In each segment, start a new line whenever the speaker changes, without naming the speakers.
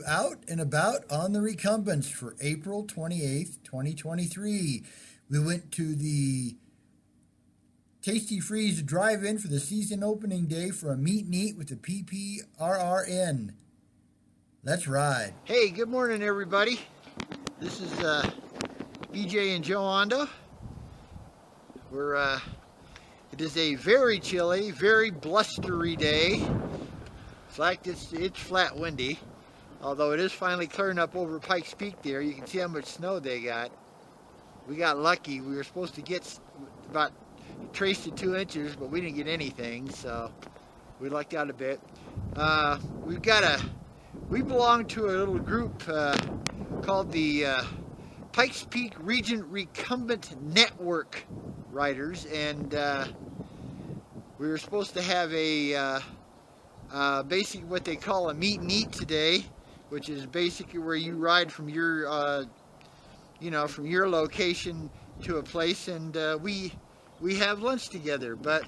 Out and about on the Recumbents for April 28th, 2023. We went to the Tasty Freeze drive-in for the season opening day for a meet and eat with the PPRRN. Let's ride.
Hey, good morning, everybody. This is BJ and Joe Ondo. It is a very chilly, very blustery day. In fact, it's flat windy. Although it is finally clearing up over Pikes Peak there. You can see how much snow they got. We got lucky. We were supposed to get about traced to 2 inches, but we didn't get anything, so we lucked out a bit. We belong to a little group called the Pikes Peak Region Recumbent Network Riders, and we were supposed to have a basically what they call a meet and eat today, which is basically where you ride from your from your location to a place, and we have lunch together. But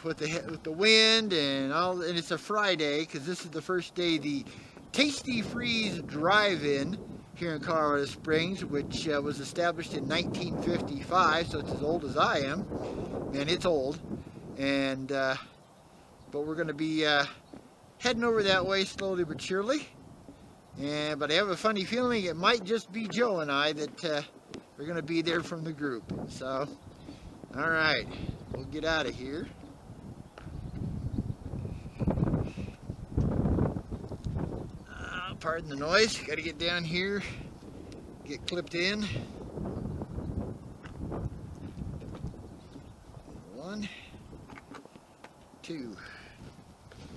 with the wind and all, and it's a Friday because this is the first day the Tasty Freeze drive-in here in Colorado Springs, which was established in 1955, so it's as old as I am, and it's old. And but we're going to be heading over that way slowly but surely. But I have a funny feeling it might just be Joe and I that are going to be there from the group. So, all right, we'll get out of here. Pardon the noise. Got to get down here, get clipped in. 1, 2.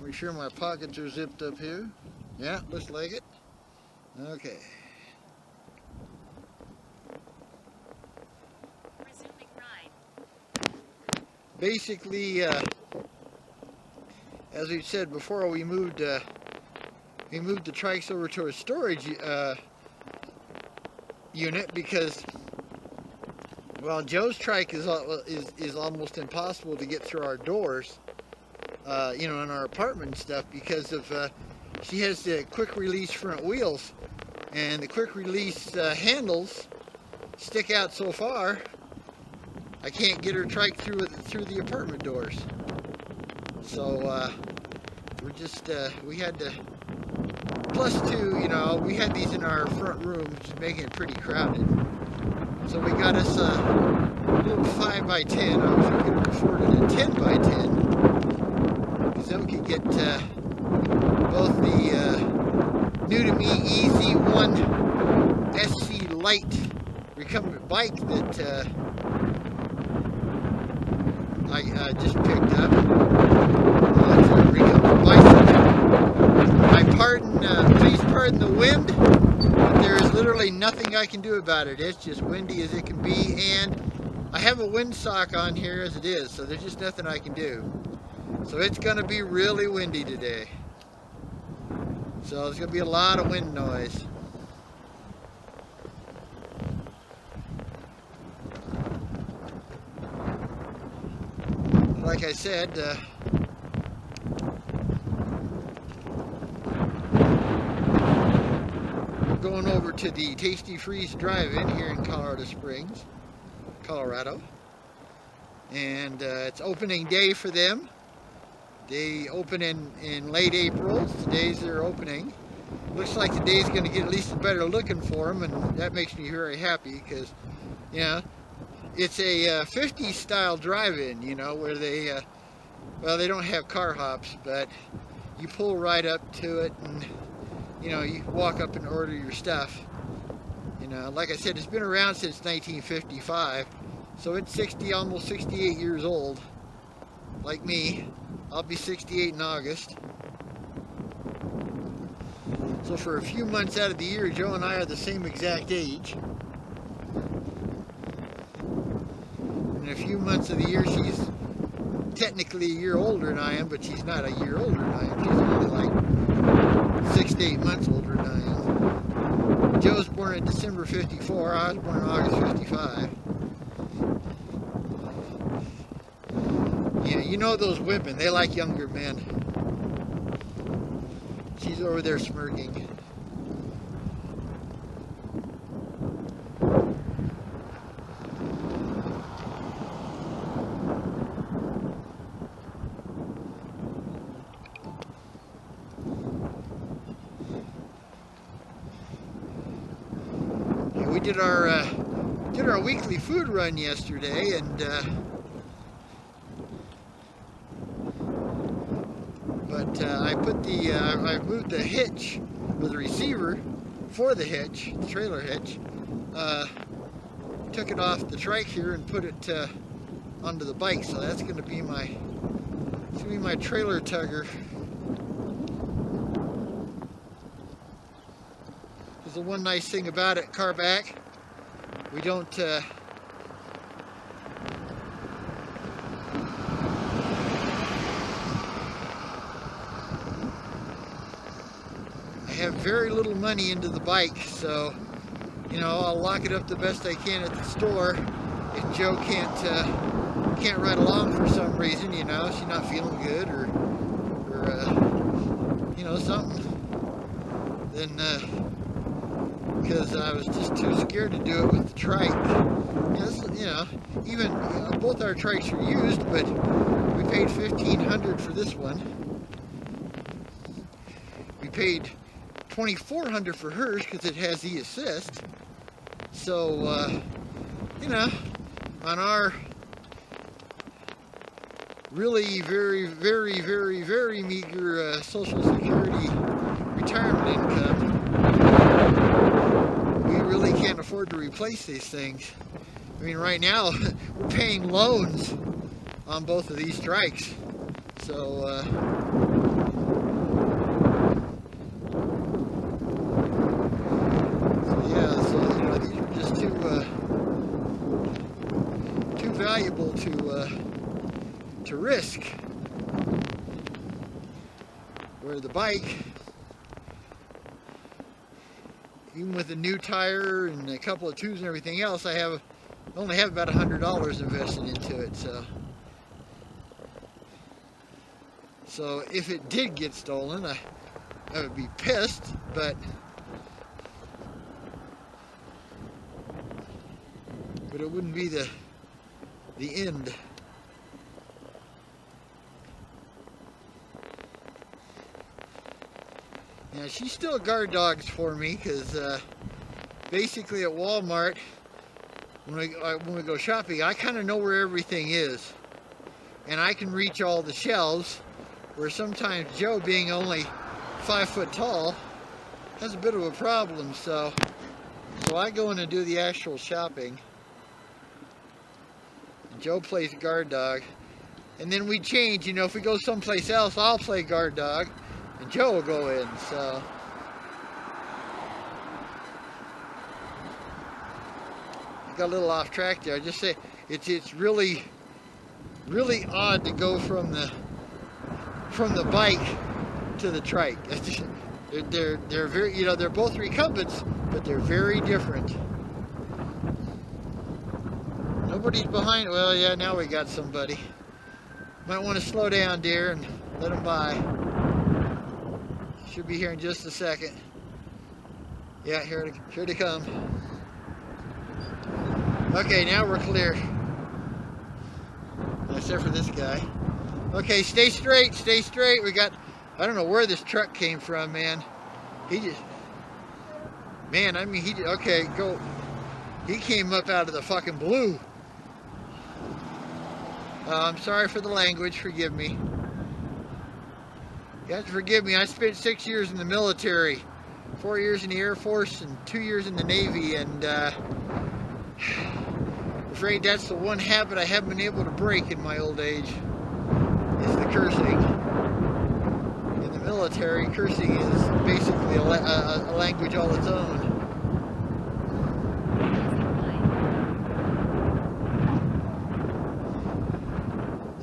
Make sure my pockets are zipped up here. Yeah, looks like it. Okay.
Resuming ride.
Basically, as we said before, we moved the Trikes over to a storage unit because, well, Joe's Trike is almost impossible to get through our doors, in our apartment and stuff, because of she has the quick release front wheels, and the quick release handles stick out so far I can't get her Trike through the apartment doors. So we're just we had to, plus two, we had these in our front room, which is making it pretty crowded. So we got us a little 5x10. I wish we could afford it a 10x10, because then we could get both the new to me EZ1 SC Light recumbent bike that I just picked up. It's a recumbent bicycle. Please pardon the wind, but there is literally nothing I can do about it. It's just windy as it can be, and I have a windsock on here as it is, so there's just nothing I can do. So it's going to be really windy today. So there's going to be a lot of wind noise. Like I said, we're going over to the Tasty Freeze drive-in here in Colorado Springs, Colorado. And it's opening day for them. They open in late April. Today's their opening. Looks like today's going to get at least a better looking for them, and that makes me very happy because, it's a 50s style drive-in, where they, they don't have car hops, but you pull right up to it and, you walk up and order your stuff. Like I said, it's been around since 1955, so it's almost 68 years old, like me. I'll be 68 in August. So for a few months out of the year, Joe and I are the same exact age. In a few months of the year, she's technically a year older than I am, but she's not a year older than I am. She's only like 6 to 8 months older than I am. Joe's born in December 54. I was born in August 55. Yeah, those women, they like younger men. She's over there smirking. Yeah, we did our weekly food run yesterday, and I moved the hitch, or the receiver for the hitch, the trailer hitch, took it off the trike here and put it onto the bike, so that's going to be my trailer tugger. There's the one nice thing about it, car back, we don't I have very little money into the bike, so you know, I'll lock it up the best I can at the store. If Joe can't ride along for some reason, you know, she's not feeling good or you know, something, then because I was just too scared to do it with the trike. You know, even both our trikes are used, but we paid $1,500 for this one. We paid $2,400 for hers because it has the assist. So you know, on our really very meager Social Security retirement income, we really can't afford to replace these things. I mean, right now we're paying loans on both of these trikes, so yeah, so you know, these are just too valuable to risk. Where the bike, even with a new tire and a couple of tubes and everything else, I only have about $100 invested into it. So if it did get stolen, I would be pissed, but it wouldn't be the end. Now, she still guard dogs for me because basically at Walmart, when we go shopping, I kind of know where everything is, and I can reach all the shelves. Where sometimes Joe, being only 5 foot tall, has a bit of a problem. So I go in and do the actual shopping. Joe plays guard dog, and then we change. You know, if we go someplace else, I'll play guard dog, and Joe will go in. So I got a little off track there. I just say it's really odd to go from the bike to the trike. They're very, you know, they're both recumbents, but they're very different. Nobody's behind. Well, yeah, now we got somebody. Might want to slow down, dear, and let them by. Should be here in just a second. Yeah, here to come. Okay, now we're clear. Except for this guy. Okay, stay straight, stay straight. We got, I don't know where this truck came from, man. He just, man, I mean, okay, go. He came up out of the fucking blue. I'm sorry for the language, forgive me. You have to forgive me, I spent 6 years in the military, 4 years in the Air Force and 2 years in the Navy, and I'm afraid that's the one habit I haven't been able to break in my old age, is the cursing. In the military, cursing is basically a language all its own.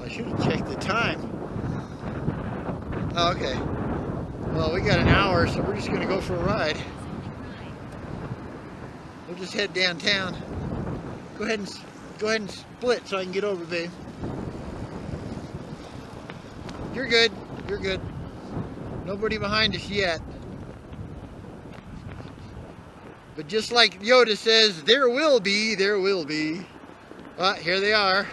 I should have checked the time. Oh, okay. Well, we got an hour, so we're just going to go for a ride. We'll just head downtown. Go ahead and split so I can get over, babe. You're good. You're good. Nobody behind us yet. But just like Yoda says, there will be, there will be. Ah, here they are.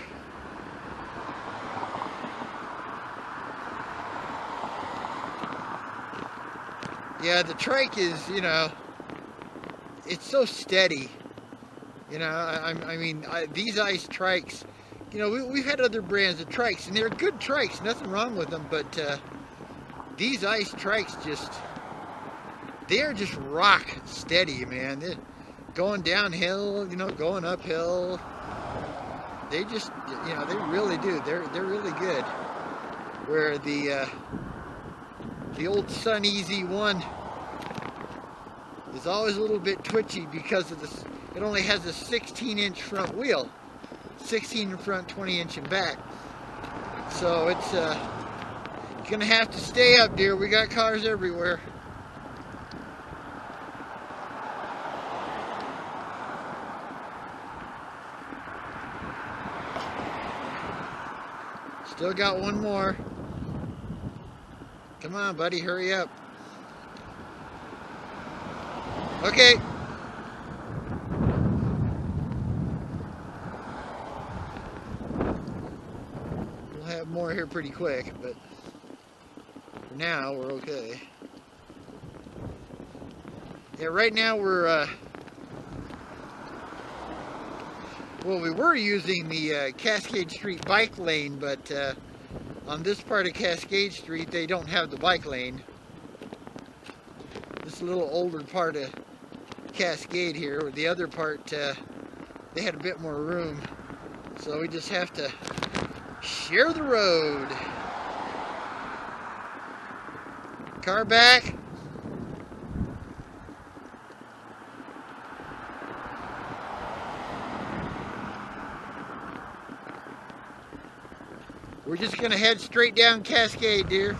Yeah, the Trike is, you know, it's so steady. You know, I mean, these ice Trikes, you know, we've had other brands of Trikes, and they're good Trikes, nothing wrong with them, but these ice Trikes just, they're just rock steady, man. They're going downhill, you know, going uphill. They just, you know, they really do. They're really good. Where the old Sun Easy one is always a little bit twitchy because of this. It only has a 16-inch front wheel, 16 in front, 20-inch in back. So it's gonna have to stay up, dear. We got cars everywhere. Still got one more. Come on, buddy, hurry up. Okay. We'll have more here pretty quick, but for now, we're okay. Yeah, right now we're, well, we were using the Cascade Street bike lane, but on this part of Cascade Street, they don't have the bike lane. This is a little older part of Cascade here, where the other part, they had a bit more room. So we just have to share the road. Car back. We're just going to head straight down Cascade, dear.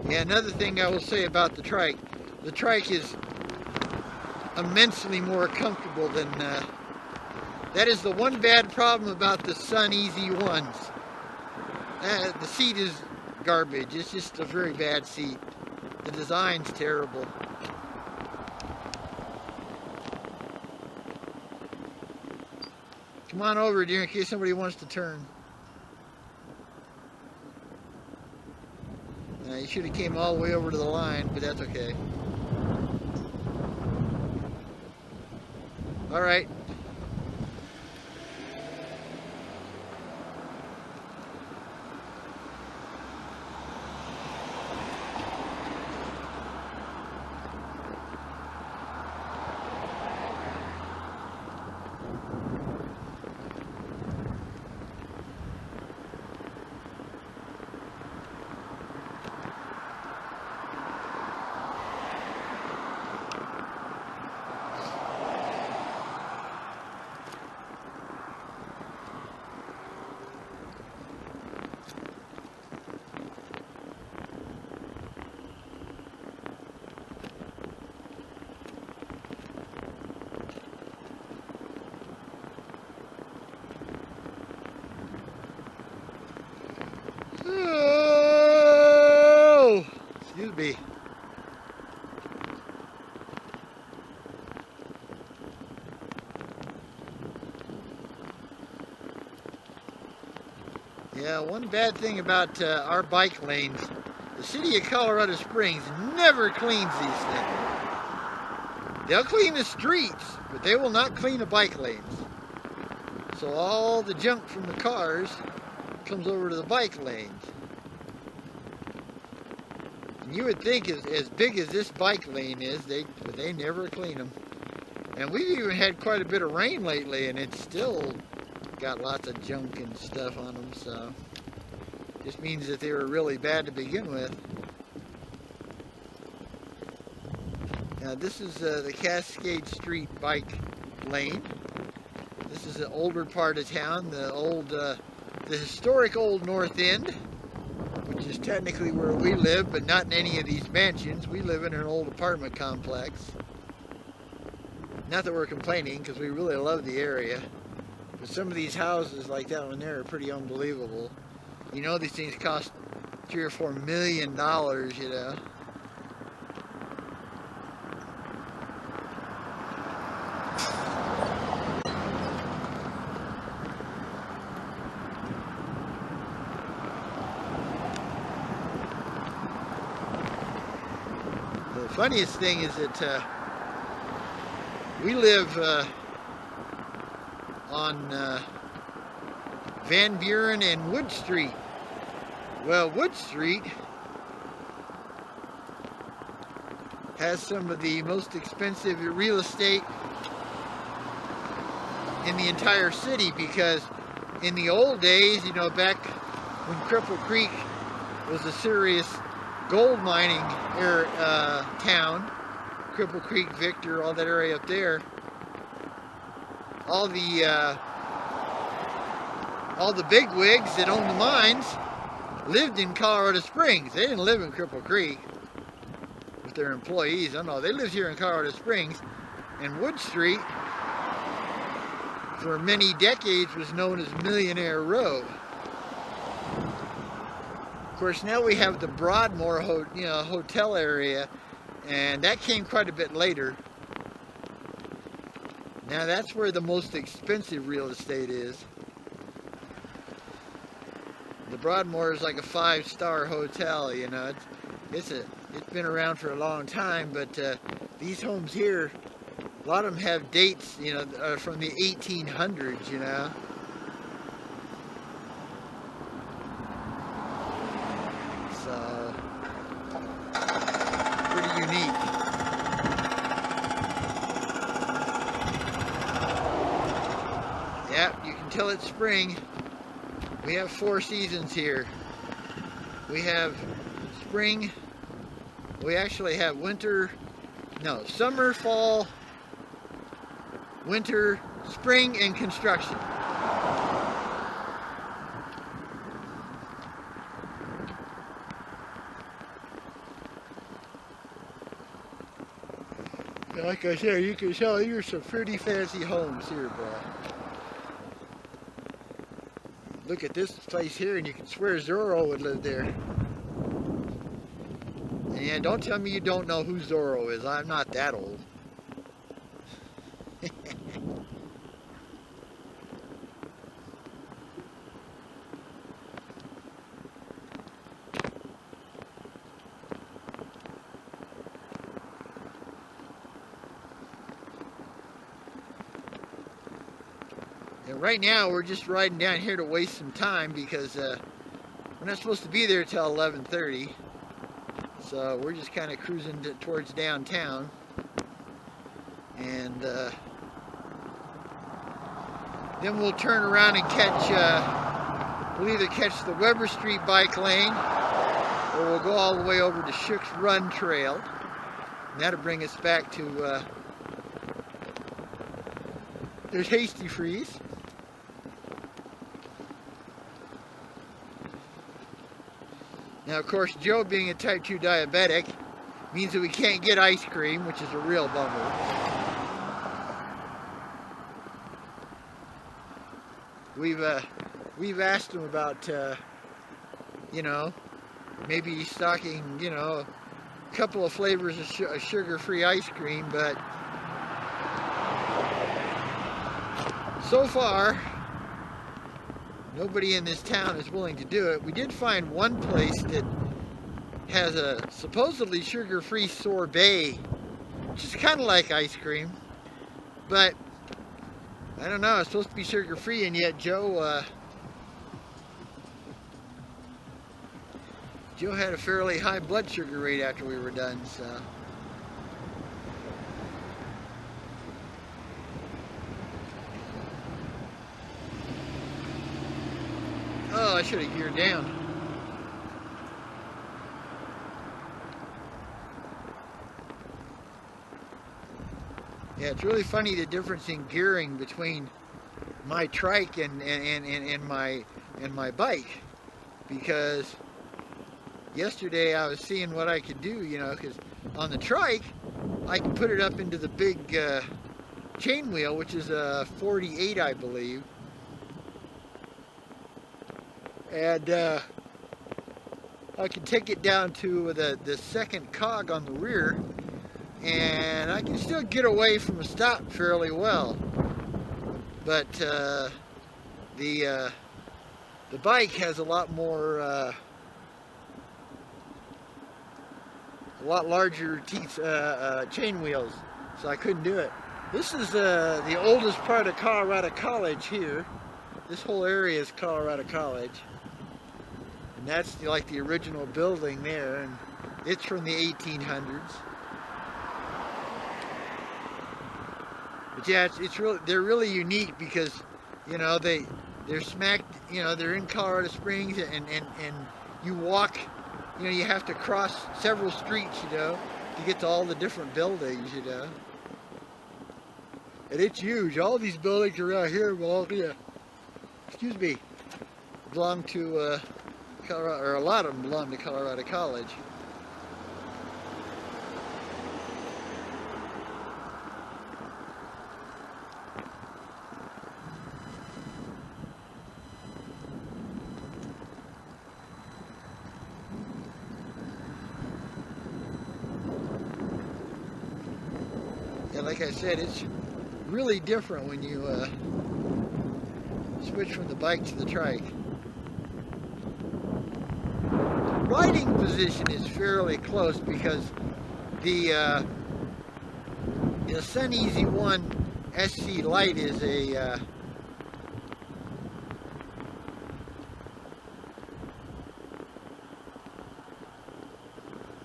Yeah, another thing I will say about the Trike is immensely more comfortable than, that is the one bad problem about the Sun Easy ones. The seat is garbage. It's just a very bad seat. The design's terrible. Come on over, dear, in case somebody wants to turn. You should have came all the way over to the line, but that's okay. All right. Oh, excuse me. Yeah, one bad thing about our bike lanes, the city of Colorado Springs never cleans these things. They'll clean the streets, but they will not clean the bike lanes. So all the junk from the cars comes over to the bike lanes. And you would think as big as this bike lane is, they never clean them. And we've even had quite a bit of rain lately, and it's still got lots of junk and stuff on them, so just means that they were really bad to begin with. Now this is the Cascade Street bike lane. This is the older part of town, the historic old North End, which is technically where we live, but not in any of these mansions. We live in an old apartment complex. Not that we're complaining, because we really love the area. But some of these houses like that one there are pretty unbelievable. You know, these things cost $3 or $4 million, you know. The funniest thing is that we live on Van Buren and Wood Street. Well, Wood Street has some of the most expensive real estate in the entire city, because in the old days, you know, back when Cripple Creek was a serious gold mining town, Cripple Creek, Victor, all that area up there, all the big wigs that owned the mines lived in Colorado Springs. They didn't live in Cripple Creek with their employees. I don't know, they lived here in Colorado Springs. And Wood Street, for many decades, was known as Millionaire Row. Of course, now we have the Broadmoor hotel area, and that came quite a bit later. Now that's where the most expensive real estate is. The Broadmoor is like a 5-star hotel, you know. It's been around for a long time, but these homes here, a lot of them have dates, you know, from the 1800s, you know. So, pretty unique. Yep, you can tell it's spring. We have 4 seasons here. We have spring. We actually have summer, fall, winter, spring, and construction. Like I said, you can tell here's some pretty fancy homes here, bro. Look at this place here, and you can swear Zorro would live there. And yeah, don't tell me you don't know who Zorro is. I'm not that old. And right now, we're just riding down here to waste some time, because we're not supposed to be there till 11:30. So we're just kind of cruising towards downtown. And then we'll turn around and we'll either catch the Weber Street bike lane, or we'll go all the way over to Shook's Run Trail. And that'll bring us back to, there's Hasty Freeze. Now, of course, Joe, being a type 2 diabetic, means that we can't get ice cream, which is a real bummer. We've asked him about, you know, maybe stocking, you know, a couple of flavors of sugar-free ice cream, but so far, nobody in this town is willing to do it. We did find one place that has a supposedly sugar-free sorbet, which is kind of like ice cream, but I don't know, it's supposed to be sugar-free, and yet Joe had a fairly high blood sugar rate after we were done, so. Oh, I should have geared down. Yeah, it's really funny the difference in gearing between my trike and my bike, because yesterday I was seeing what I could do, you know, because on the trike I can put it up into the big chain wheel, which is a 48, I believe. And I can take it down to the second cog on the rear, and I can still get away from a stop fairly well. But the bike has a lot more, a lot larger teeth, chain wheels, so I couldn't do it. This is the oldest part of Colorado College here. This whole area is Colorado College. And that's like the original building there, and it's from the 1800s. But yeah, it's really, they're really unique because, you know, they're smacked, you know, they're in Colorado Springs, and you walk, you know, you have to cross several streets, you know, to get to all the different buildings, you know. And it's huge. All these buildings around here belong to, excuse me, belong to Colorado, or a lot of them belong to Colorado College. Yeah, like I said, it's really different when you switch from the bike to the trike. Riding position is fairly close because the Sun Easy 1 SC Lite is a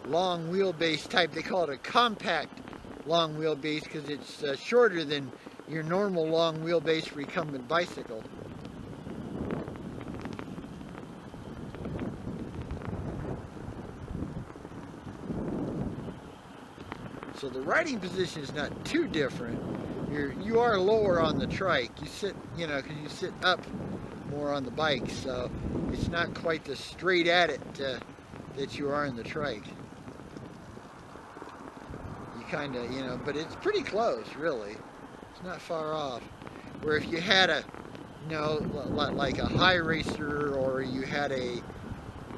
long wheelbase type. They call it a compact long wheelbase because it's shorter than your normal long wheelbase recumbent bicycle. So the riding position is not too different. You are lower on the trike. You sit, you know, because you sit up more on the bike, so it's not quite the straight at it that you are in the trike. You kind of, you know, but it's pretty close, really. It's not far off. Where if you had a, you know, like a high racer, or you had a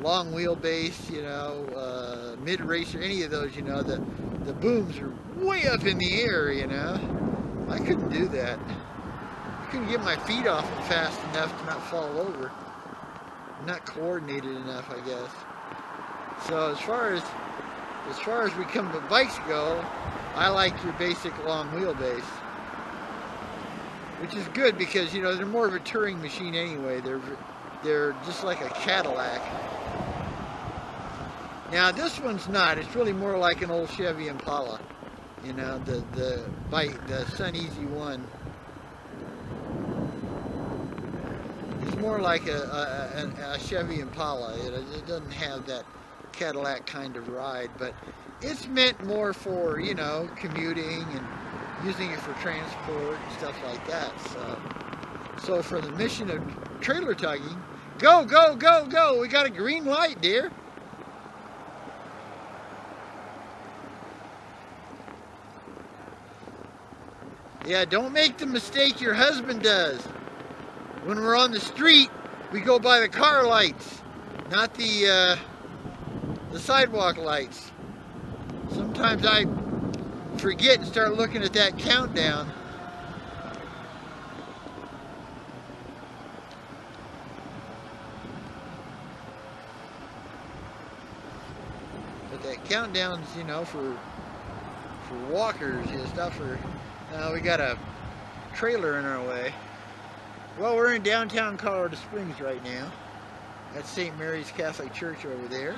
long wheelbase, you know, mid racer, any of those, you know, the booms are way up in the air, you know. I couldn't do that. I couldn't get my feet off them fast enough to not fall over. Not coordinated enough, I guess. So as far as recumbent bikes go, I like your basic long wheelbase, which is good because, you know, they're more of a touring machine anyway. They're just like a Cadillac. Now this one's not. It's really more like an old Chevy Impala. You know, the bike, the Sun Easy 1. It's more like a Chevy Impala. It doesn't have that Cadillac kind of ride, but it's meant more for, you know, commuting and using it for transport and stuff like that. So for the mission of trailer tugging, go, go, go, go! We got a green light, dear. Yeah, don't make the mistake your husband does. When we're on the street, we go by the car lights, not the sidewalk lights. Sometimes I forget and start looking at that countdown. But that countdown's, you know, for walkers and stuff. We got a trailer in our way. Well, we're in downtown Colorado Springs right now. That's St. Mary's Catholic Church over there.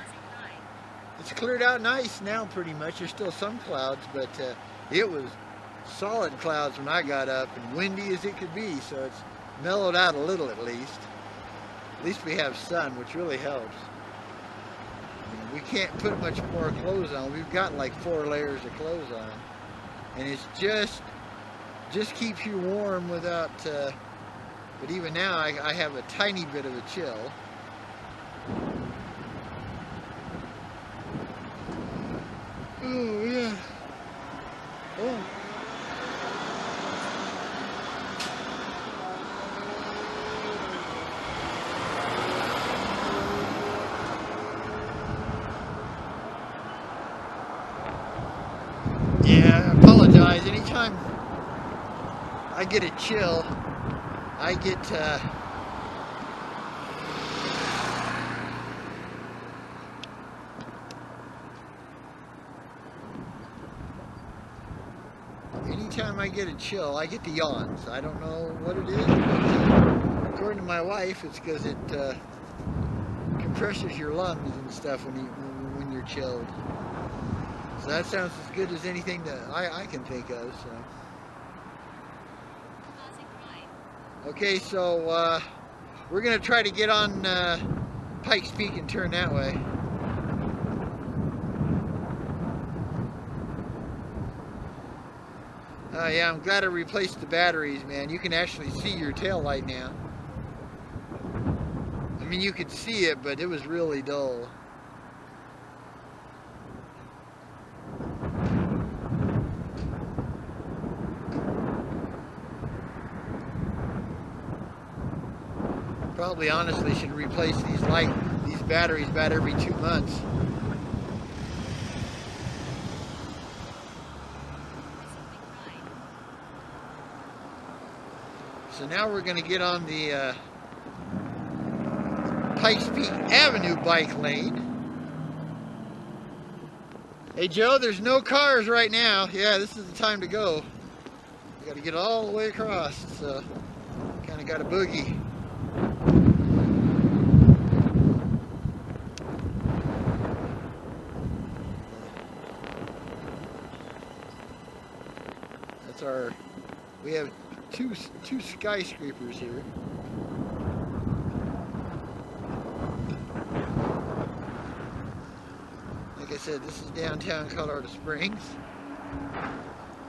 It's cleared out nice now, pretty much. There's still some clouds, but it was solid clouds when I got up, and windy as it could be, so it's mellowed out a little at least. At least we have sun, which really helps. We can't put much more clothes on. We've got like 4 layers of clothes on, and it's just keeps you warm without. But even now, I have a tiny bit of a chill. Oh yeah. Oh. I apologize. Anytime I get a chill, I get anytime I get a chill, I get the yawns. I don't know what it is, but according to my wife, it's because it compresses your lungs and stuff when you're chilled. So that sounds as good as anything that I can think of. So. Okay, so we're gonna try to get on Pikes Peak and turn that way. Yeah, I'm glad I replaced the batteries, man. You can actually see your tail light now. I mean, you could see it, but it was really dull. Probably honestly should replace these batteries about every 2 months. So now we're going to get on the Pikes Peak Avenue bike lane. Hey Joe, there's no cars right now. Yeah, this is the time to go. We got to get all the way across. So kind of got a boogie. That's our. We have two skyscrapers here. Like I said, this is downtown Colorado Springs.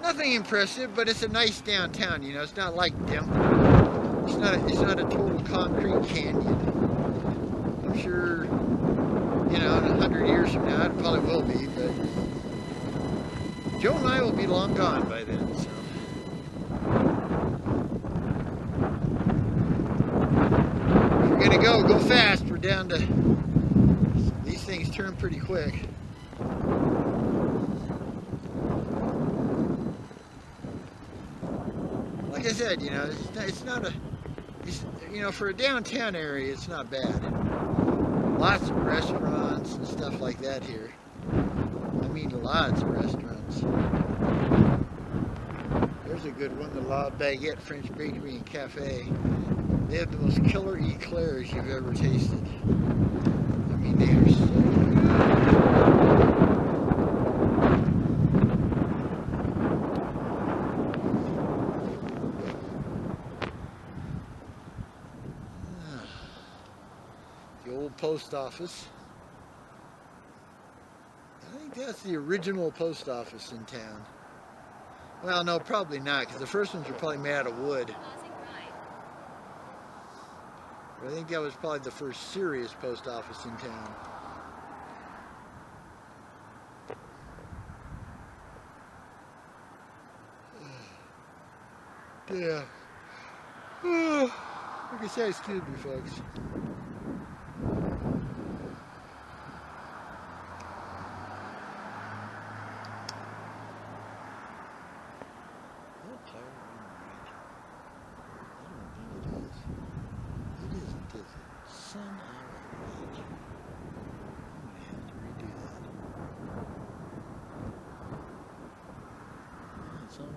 Nothing impressive, but it's a nice downtown. You know, it's not like Denver. It's not a total concrete canyon. I'm sure, you know, in 100 years from now, it probably will be. But Joe and I will be long gone by then. So. We're gonna go fast. We're down to, these things turn pretty quick. Like I said, you know, you know, for a downtown area, it's not bad. Lots of restaurants and stuff like that here. I mean, lots of restaurants. There's a good one, the La Baguette French Bakery and Cafe. They have the most killer eclairs you've ever tasted. I mean, they are so good. The old post office. I think that's the original post office in town. Well, no, probably not, because the first ones were probably made out of wood. I think that was probably the first serious post office in town. Yeah. Like I said, excuse me, folks.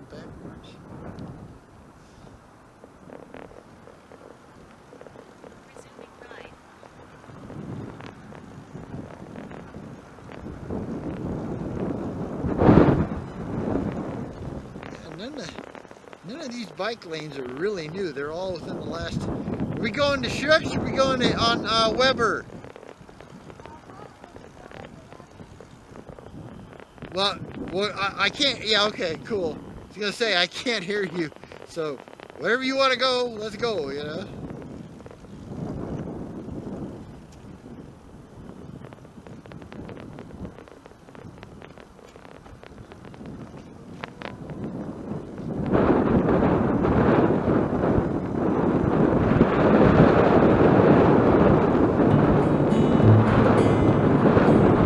Backwards. None of these bike lanes are really new. They're all within the last. Are we going to Shucks? Or are we going to, on Weber? Well, I can't. Yeah, okay, cool. I was gonna say I can't hear you. So wherever you want to go, let's go. You know.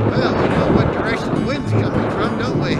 Well, we know what direction the wind's coming from, don't we?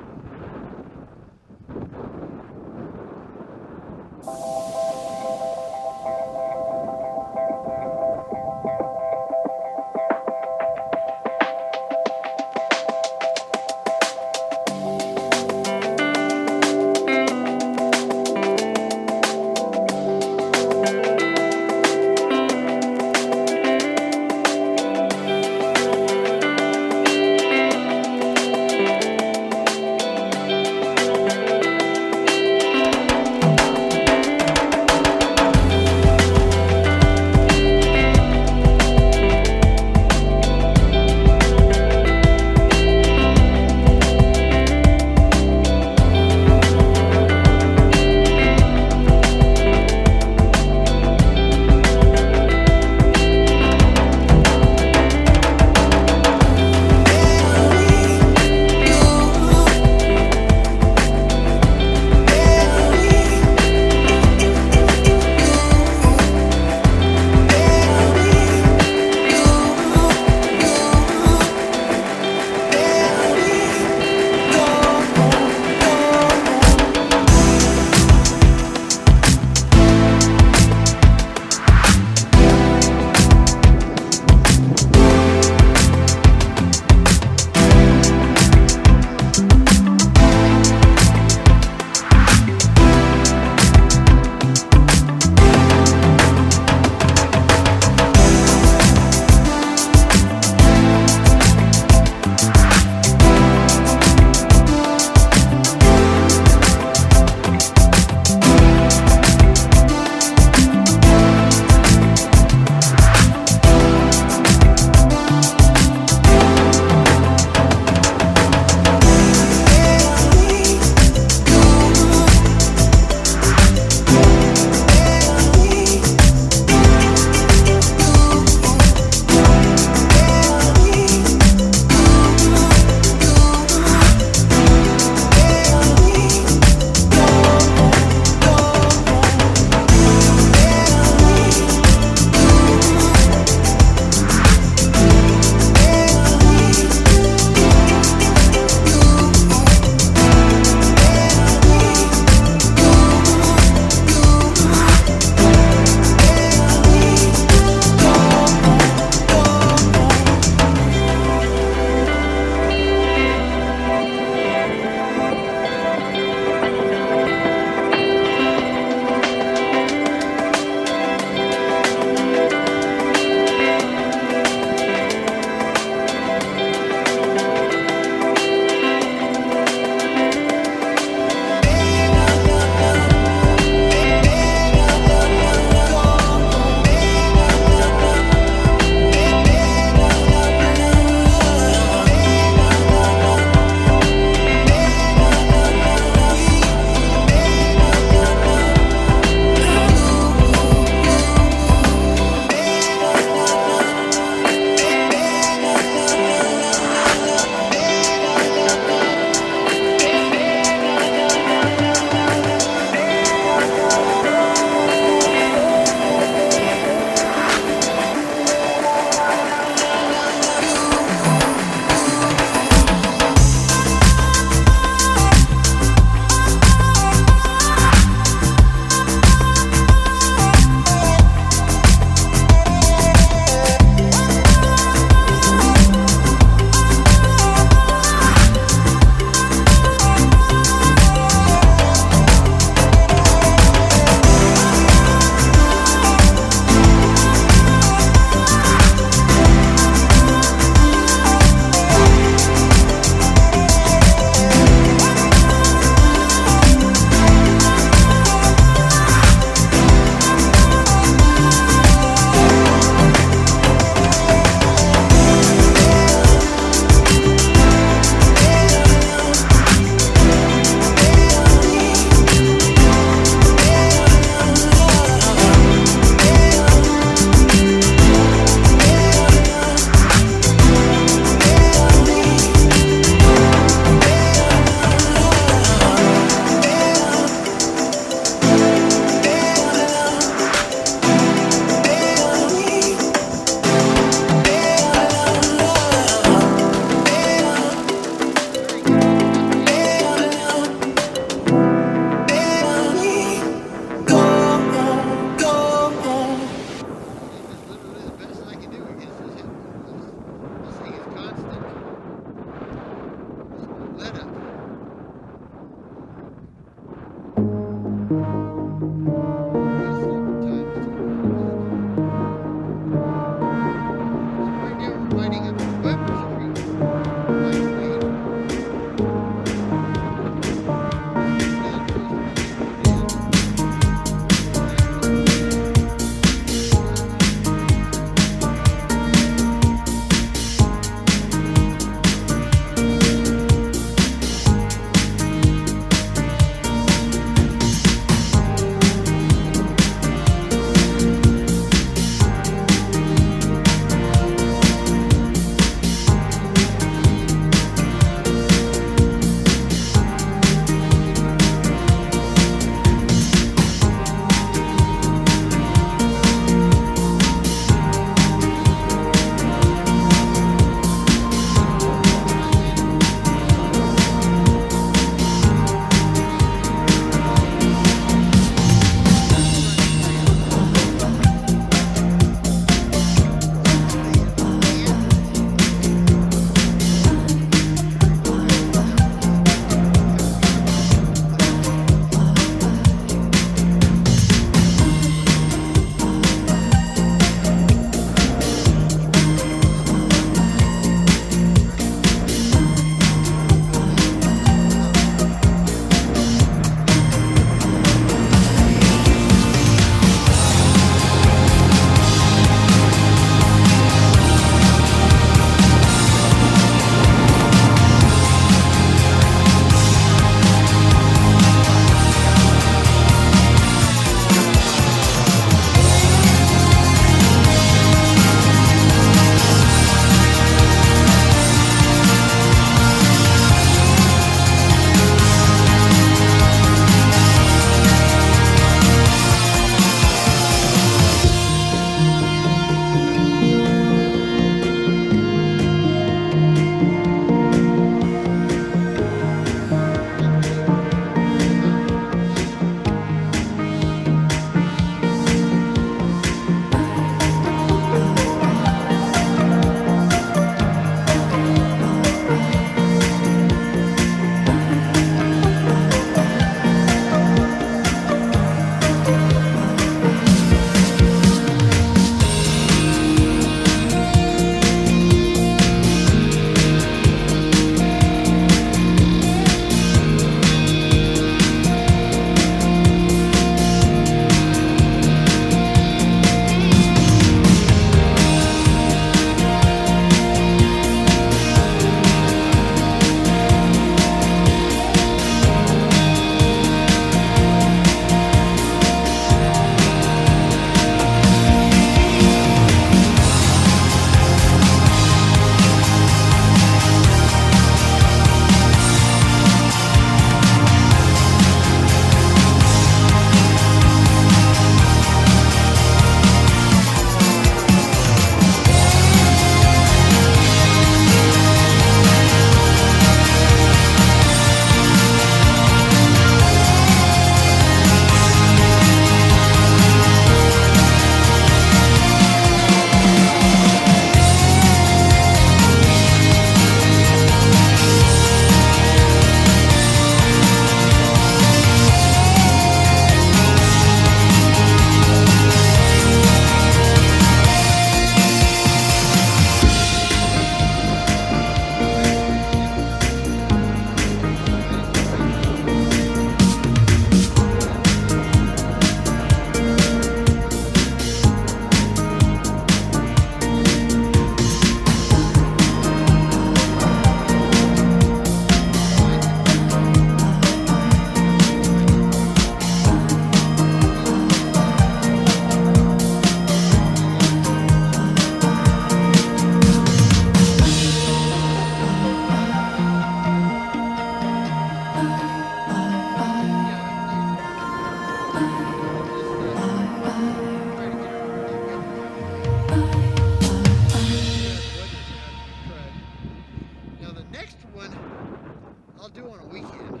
I'll do on a weekend.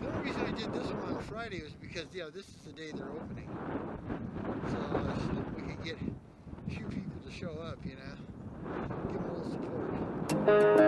The only reason I did this one on Friday was because, this is the day they're opening. So we could get a few people to show up, give them a little support.